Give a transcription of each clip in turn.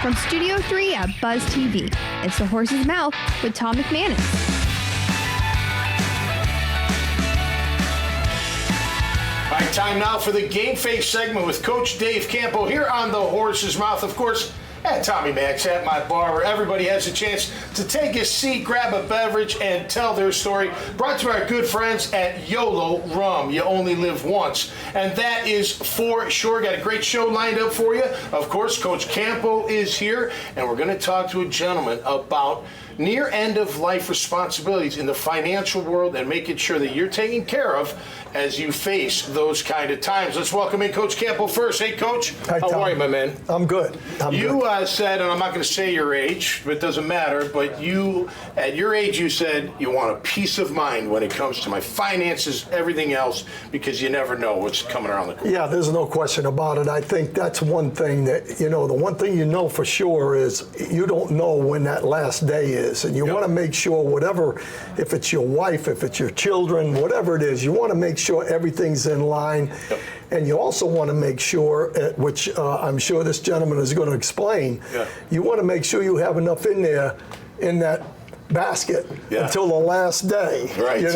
From Studio 3 at Buzz TV, it's The Horse's Mouth with Tom McManus. All right, time now for the Game Face segment with Coach Dave Campo here on The Horse's Mouth. Of course, at Tommy Max at my bar, where everybody has a chance to take a seat, grab a beverage, and tell their story. Brought to our good friends at YOLO Rum. You only live once. And that is for sure. Got a great show lined up for you. Of course, Coach Campo is here, and we're going to talk to a gentleman about near end-of-life responsibilities in the financial world and making sure that you're taken care of as you face those kind of times. Let's welcome in Coach Campo first. Hey, Coach. Hi, how Tom. are you, my man? I'm good. You said, and I'm not going to say your age, but it doesn't matter, but you, at your age, you said you want a peace of mind when it comes to my finances, everything else, because you never know what's coming around the corner. Yeah, there's no question about it. I think that's one thing that, the one thing you know for sure is you don't know when that last day is. And you want to make sure whatever, if it's your wife, if it's your children, whatever it is, you want to make sure everything's in line. Yep. And you also want to make sure, which I'm sure this gentleman is going to explain, you want to make sure you have enough in there in that basket until the last day. Right. And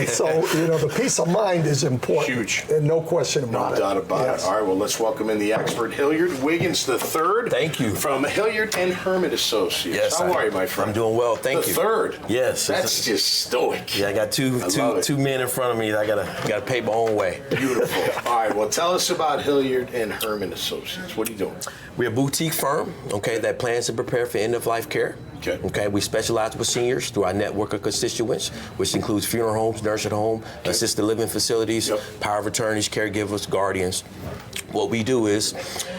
so, the peace of mind is important. Huge. And no question about it. No doubt about it. All right, well, let's welcome in the expert, Hilliard Wiggins III. Thank you. From Hilliard and Hermit Associates. Yes. How are you, my friend? I'm doing well, thank you. The third? Yes. That's just stoic. Yeah, I got two men in front of me that I gotta pay my own way. Beautiful. All right, well, tell us about Hilliard and Hermit Associates. What are you doing? We're a boutique firm, that plans to prepare for end-of-life care. Okay, we specialize with seniors through our network of constituents, which includes funeral homes, nursing home, assisted living facilities, power of attorneys, caregivers, guardians. What we do is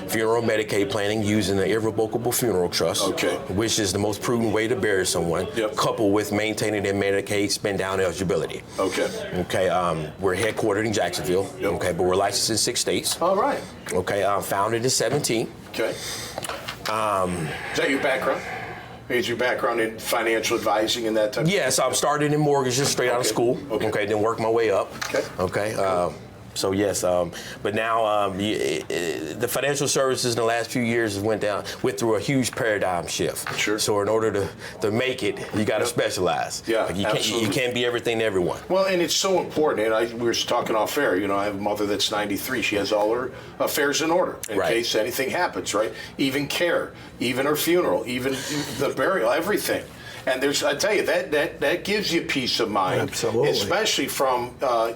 funeral Medicaid planning using the irrevocable funeral trust, which is the most prudent way to bury someone, coupled with maintaining their Medicaid spend-down eligibility. We're headquartered in Jacksonville, but we're licensed in 6 states. All right. Founded in 17. Okay. Is that your background? Is your background in financial advising and that type of thing? Yes, I started in mortgages straight out of school. Then worked my way up. So yes, but now the financial services in the last few years went through a huge paradigm shift. Sure. So in order to make it, you got to specialize. Yeah, you can't be everything to everyone. Well, and it's so important. And we were talking off air. I have a mother that's 93. She has all her affairs in order in case anything happens. Right. Even care, even her funeral, even the burial, everything. And I tell you, that gives you peace of mind. Absolutely. Especially from a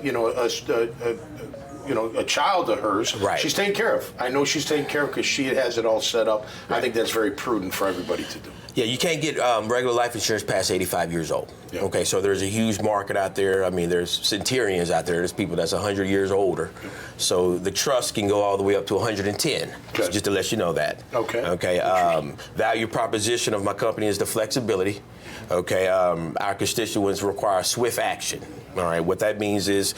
child of hers. Right. She's taken care of. I know she's taken care of because she has it all set up. I think that's very prudent for everybody to do. Yeah, you can't get regular life insurance past 85 years old. So there's a huge market out there. I mean, there's centenarians out there. There's people that's 100 years older. So the trust can go all the way up to 110, just to let you know that. Value proposition of my company is the flexibility. Our constituents require swift action. All right, what that means is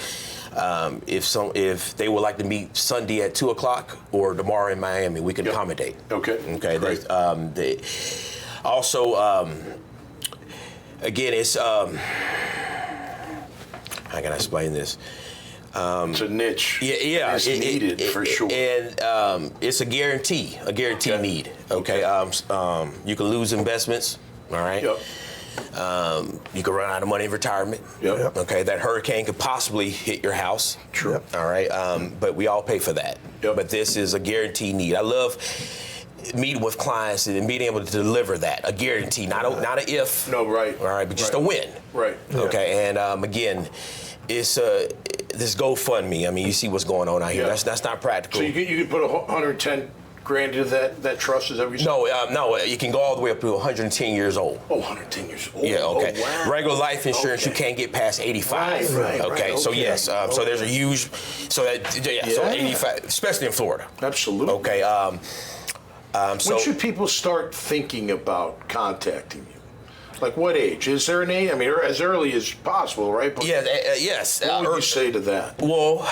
if they would like to meet Sunday at 2 o'clock or tomorrow in Miami, we can accommodate. Great. Again, it's how can I explain this? It's a niche. It's needed for sure. And it's a guarantee need. You can lose investments. All right. You can run out of money in retirement. That hurricane could possibly hit your house. True. All right. But we all pay for that. But this is a guaranteed need. I love meeting with clients and being able to deliver that, a guarantee, not a if. No, right. All right, but just a win. Right. And again, it's this GoFundMe. I mean, you see what's going on out here. That's not practical. So you could put 110 grand into that trust, is that what you said? No, you can go all the way up to 110 years old. Oh, 110 years old. Yeah, okay. Oh, wow. Regular life insurance, you can't get past 85. Right. So yes, so there's a huge, so 85, especially in Florida. Absolutely. Okay. When should people start thinking about contacting you? Like what age? Is there an age? I mean, as early as possible, right? But yes. What would you say to that? Well,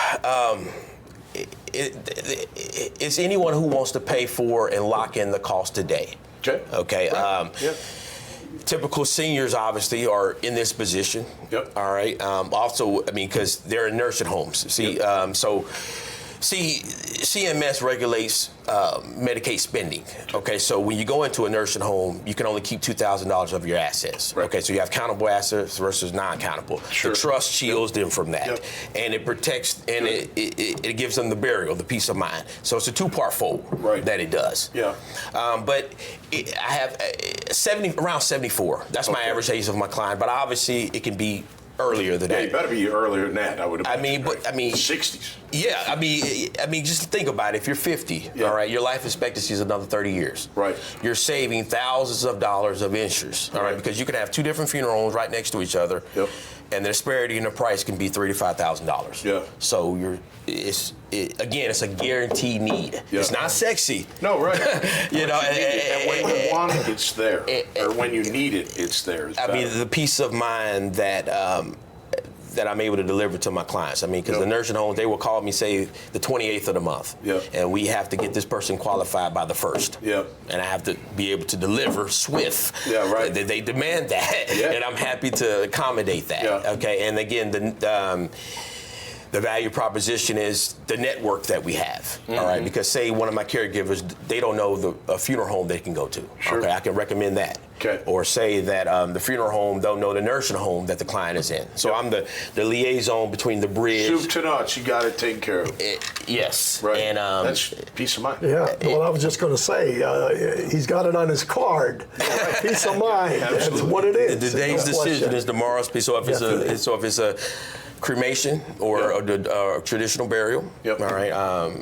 it's anyone who wants to pay for and lock in the cost today. Okay. Right. Typical seniors obviously are in this position. All right. Also, I mean, because they're in nursing homes. See, so See, CMS regulates Medicaid spending. Okay, so when you go into a nursing home, you can only keep $2,000 of your assets. Right. Okay, so you have countable assets versus non-countable. Sure. The trust shields them from that, Yep. and it protects and it gives them the burial, the peace of mind. So it's a two-part fold that it does. Yeah. But I have around 74. That's my average age of my client. But obviously, it can be earlier than that. You better be earlier than that. I would have. 60s. Yeah, I mean, just think about it. If you're 50, all right, your life expectancy is another 30 years. Right. You're saving thousands of dollars of insurance, all right, because you can have two different funeral homes right next to each other. Yep. And the disparity in the price can be $3,000 to $5,000. Yeah. So it's a guaranteed need. Yeah. It's not sexy. No, right. You know, and when you want it, it's there. Or when you need it, it's there. It's I mean, the peace of mind that that I'm able to deliver to my clients. I mean, because the nursing homes, they will call me, say, the 28th of the month. Yep. And we have to get this person qualified by the 1st. Yep. And I have to be able to deliver swift. Yeah, right. They demand that, Yeah. and I'm happy to accommodate that. Yeah. Okay, and again, the value proposition is the network that we have, all right? Because say one of my caregivers, they don't know a funeral home they can go to. Sure. Okay, I can recommend that. Okay. Or say that the funeral home don't know the nursing home that the client is in. So I'm the liaison between the bridge. Soup to nuts, you got it taken care of. Yes. Right. And that's peace of mind. Yeah, well, I was just going to say, he's got it on his card. Peace of mind. That's what it is. Today's decision is tomorrow's peace. So if it's a cremation or a traditional burial, Yep. all right.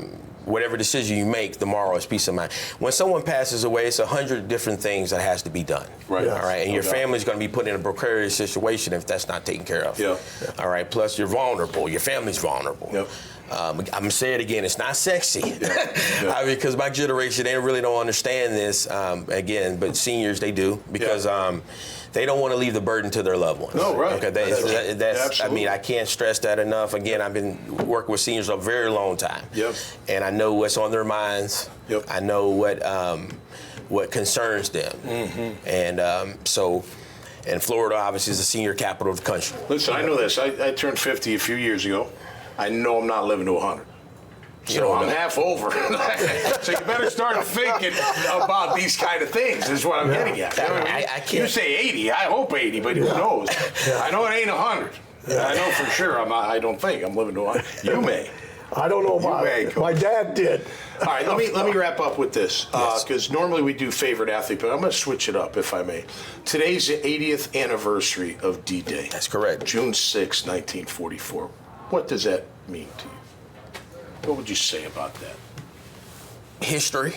Whatever decision you make, tomorrow is peace of mind. When someone passes away, it's 100 different things that has to be done. Right. Yes. All right. And No your doubt. family's going to be put in a precarious situation if that's not taken care of. Yeah. All right. Plus, you're vulnerable. Your family's vulnerable. Yep. I'm gonna say it again. It's not sexy. Yeah. I mean, because my generation, they really don't understand this. Again, but seniors, they do because they don't want to leave the burden to their loved ones. No, right. Okay, that's. I Absolutely. mean, I can't stress that enough. Again, I've been working with seniors a very long time. Yep. And I know what's on their minds. Yep. I know what concerns them. Mm-hmm. And so. And Florida, obviously, is the senior capital of the country. Listen, I know this. I turned 50 a few years ago. I know I'm not living to 100. So I'm half over. So you better start thinking about these kind of things, is what I'm getting at. You know what I mean? I can't. You say 80, I hope 80, but who knows? I know it ain't 100. I know for sure I don't think I'm living to 100. You may. I don't know about it. My dad did. All right, let me wrap up with this, Yes. because normally we do favorite athlete, but I'm going to switch it up, if I may. Today's the 80th anniversary of D-Day. That's correct. June 6, 1944. What does that mean to you? What would you say about that? History.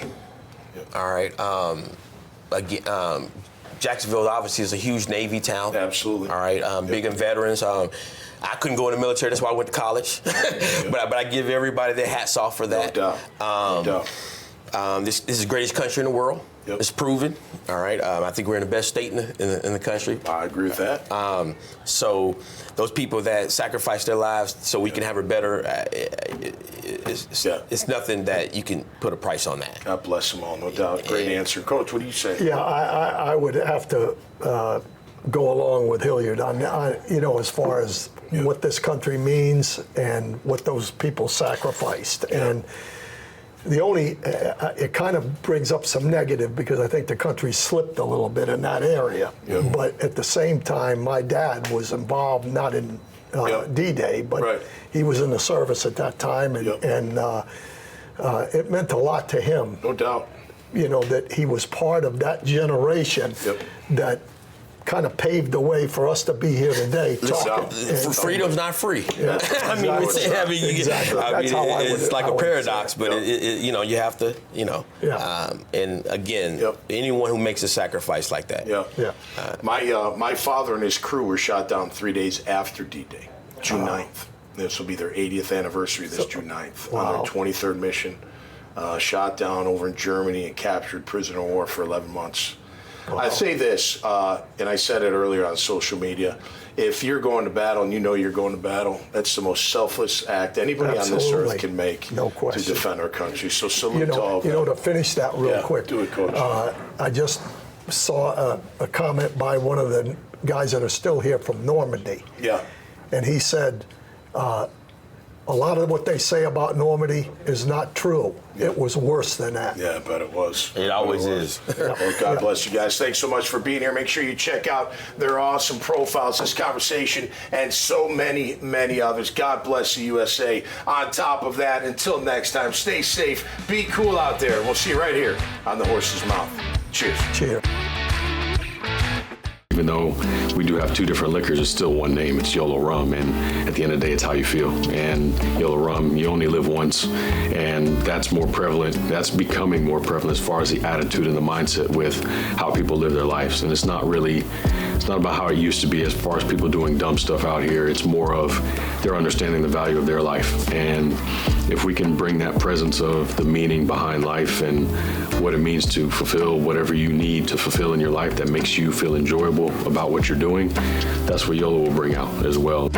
Yep. All right. Again, Jacksonville obviously is a huge Navy town. Absolutely. All right. Big in veterans. I couldn't go in the military. That's why I went to college. but I give everybody their hats off for that. No doubt. No doubt. This is the greatest country in the world. Yep. It's proven. All right. I think we're in the best state in the country. I agree with that. So those people that sacrifice their lives so we can have a better, it's nothing that you can put a price on that. God bless them all, no doubt. Great answer. Coach, what do you say? Yeah, I would have to go along with Hilliard on, as far as what this country means and what those people sacrificed. And the only, it kind of brings up some negative because I think the country slipped a little bit in that area. Yep. But at the same time, my dad was involved not in D-Day, but he was in the service at that time, and it meant a lot to him. No doubt. That he was part of that generation that kind of paved the way for us to be here today. Freedom's not free. Yeah, it's like a paradox, but you have to, and again, anyone who makes a sacrifice like that. My father and his crew were shot down 3 days after D-Day, June 9th. This will be their 80th anniversary this June 9th on their 23rd mission. Shot down over in Germany and captured prisoner of war for 11 months. Wow. I say this, and I said it earlier on social media, if you're going to battle and you know you're going to battle, that's the most selfless act anybody on this earth can make to defend our country. So salute to all of them. To finish that real quick, do it, Coach. I just saw a comment by one of the guys that are still here from Normandy. Yeah. And he said, a lot of what they say about Normandy is not true. It was worse than that. Yeah, I bet it was. It always is. Well, God bless you guys. Thanks so much for being here. Make sure you check out their awesome profiles, this conversation, and so many, many others. God bless the USA. On top of that, until next time, stay safe, be cool out there. We'll see you right here on The Horse's Mouth. Cheers. Cheers. Even though we do have two different liquors, it's still one name. It's Yolo Rum, and at the end of the day, it's how you feel. And Yolo Rum, you only live once, and that's more prevalent. That's becoming more prevalent as far as the attitude and the mindset with how people live their lives. And it's not about how it used to be as far as people doing dumb stuff out here. It's more of they're understanding the value of their life. And if we can bring that presence of the meaning behind life and what it means to fulfill whatever you need to fulfill in your life that makes you feel enjoyable about what you're doing, that's what YOLO will bring out as well.